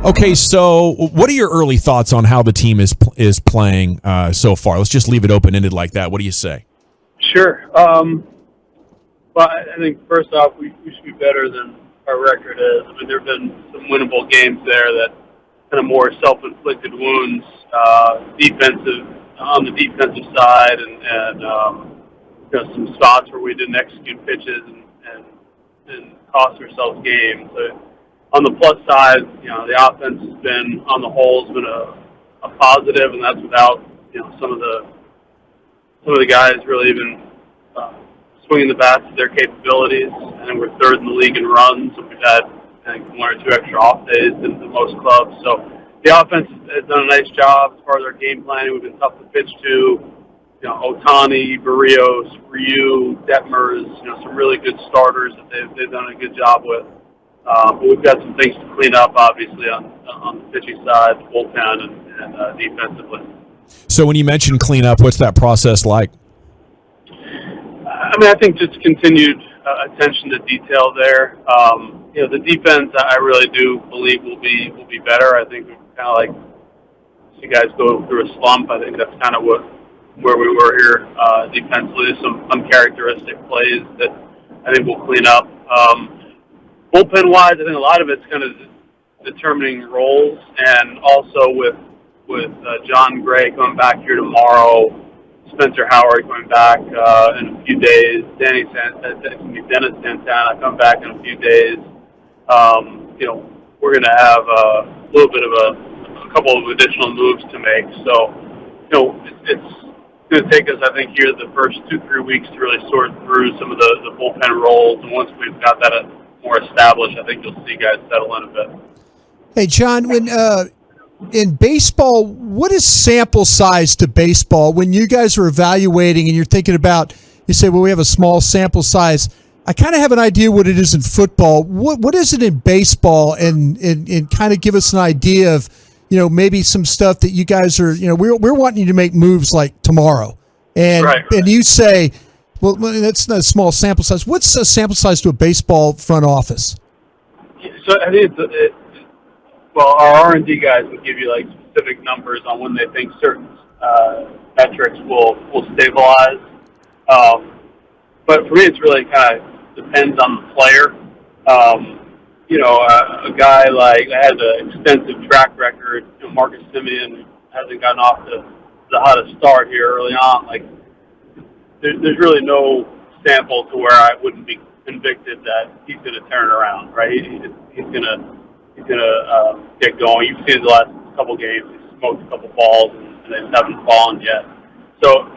Okay, so what are your early thoughts on how the team is playing so far? Let's just leave it open-ended like that. What do you say? Sure. Well, I think first off, we should be better than our record is. I mean, there have been some winnable games there that kind of more self-inflicted wounds, on the defensive side, and some spots where we didn't execute pitches and cost ourselves games. So on the plus side, the offense has been, on the whole, has been a positive, and that's without some of the guys really even swinging the bats to their capabilities. And we're third in the league in runs, and we've had, I think, one or two extra off days than most clubs. So the offense has done a nice job as far as our game planning. We've been tough to pitch to. Otani, Barrios, Ryu, Detmers, some really good starters that they've done a good job with. But we've got some things to clean up, obviously, on the pitching side, the bullpen, and defensively. So when you mention cleanup, what's that process like? I mean, I think just continued attention to detail there. The defense, I really do believe will be better. I think we're kind of like you guys go through a slump. I think that's kind of where we were here defensively. Some uncharacteristic plays that I think we'll clean up. Bullpen-wise, I think a lot of it's kind of determining roles, and also with John Gray coming back here tomorrow, Spencer Howard coming back in a few days, Dennis Santana coming baback in a few days. We're going to have a little bit of a couple of additional moves to make. So, it's going to take us, I think, here the first 2-3 weeks to really sort through some of the bullpen roles. And once we've got that more established, I think you'll see guys settle in a bit. Hey, John, when in baseball, what is sample size to baseball? When you guys are evaluating and you're thinking about, you say, well, we have a small sample size. I kind of have an idea what it is in football. What is it in baseball? And kind of give us an idea of, maybe some stuff that you guys are, we're wanting you to make moves like tomorrow. And right. And you say, well, that's not a small sample size. What's a sample size to a baseball front office? So I think our R&D guys will give you like specific numbers on when they think certain metrics will stabilize. But for me, it's really kind of depends on the player. A guy like that has an extensive track record. Marcus Semien hasn't gotten off to the hottest start here early on. Like, there's really no sample to where I wouldn't be convicted that he's going to turn around, right? He's going to get going. You've seen the last couple games, he's smoked a couple balls and they just haven't fallen yet. So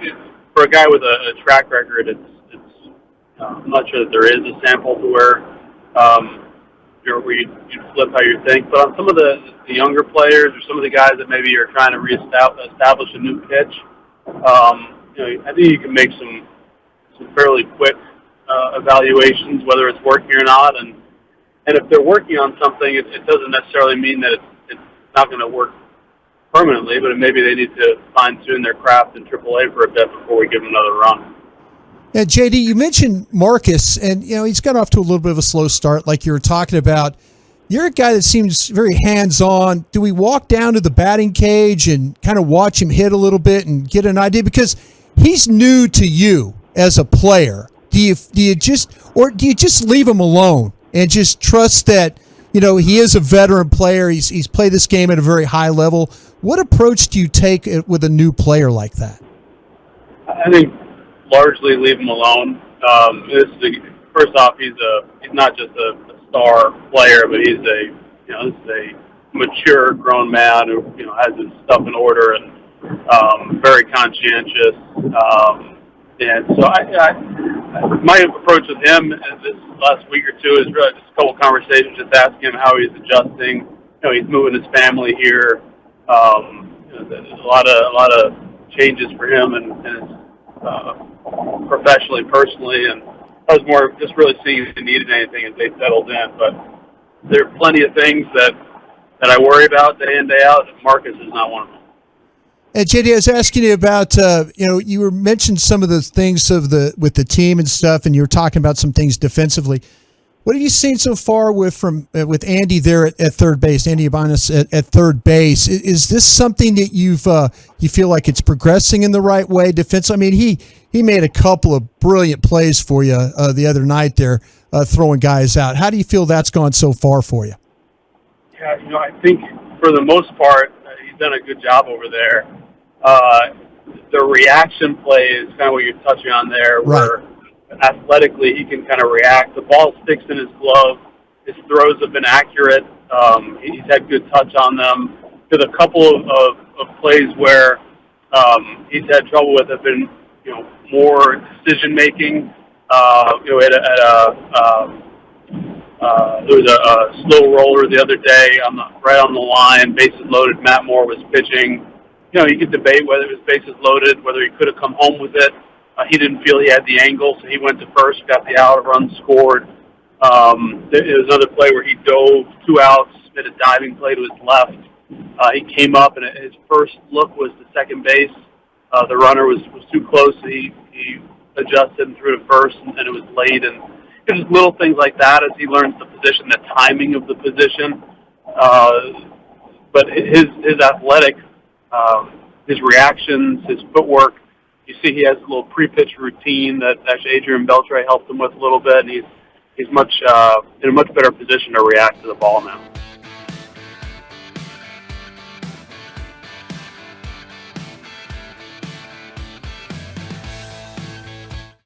for a guy with a track record, I'm not sure that there is a sample to where you'd flip how you think. But on some of the younger players or some of the guys that maybe are trying to establish a new pitch, I think you can make some fairly quick evaluations, whether it's working or not. And if they're working on something, it doesn't necessarily mean that it's not going to work permanently, but maybe they need to fine-tune their craft in AAA for a bit before we give them another run. Yeah, JD, you mentioned Marcus, and he's got off to a little bit of a slow start, like you were talking about. You're a guy that seems very hands-on. Do we walk down to the batting cage and kind of watch him hit a little bit and get an idea? Because he's new to you as a player. Do you just leave him alone and just trust that he is a veteran player? He's played this game at a very high level. What approach do you take with a new player like that? I think largely leave him alone. First off, he's not just a star player, but he's a mature grown man who has his stuff in order and very conscientious. And so my approach with him this last week or two is really just a couple conversations, just asking him how he's adjusting. He's moving his family here. There's a lot of changes for him and professionally, personally, and I was more just really seeing if they needed anything as they settled in. But there are plenty of things that I worry about day in, day out. Marcus is not one of them. And JD, I was asking you about, you were mentioned some of the things with the team and stuff, and you were talking about some things defensively. What have you seen so far with Andy there at third base, Andy Ibanez at third base? Is this something that you feel like it's progressing in the right way? Defense. I mean, he made a couple of brilliant plays for you the other night there, throwing guys out. How do you feel that's gone so far for you? Yeah, I think for the most part, he's done a good job over there. The reaction play is kind of what you're touching on there, where athletically he can kind of react. The ball sticks in his glove. His throws have been accurate. He's had good touch on them. There's a couple of plays where he's had trouble with have been, more decision making. There was a slow roller the other day right on the line, bases loaded. Matt Moore was pitching. You could debate whether it was bases loaded, whether he could have come home with it. He didn't feel he had the angle, so he went to first, got the out, run scored. There was another play where he dove 2 outs, made a diving play to his left. He came up, and his first look was to second base. The runner was too close, so he adjusted and threw to first, and it was late. And just little things like that as he learns the position, the timing of the position. But his athletic, his reactions, his footwork, you see he has a little pre-pitch routine that actually Adrian Beltre helped him with a little bit, and he's in a much better position to react to the ball now.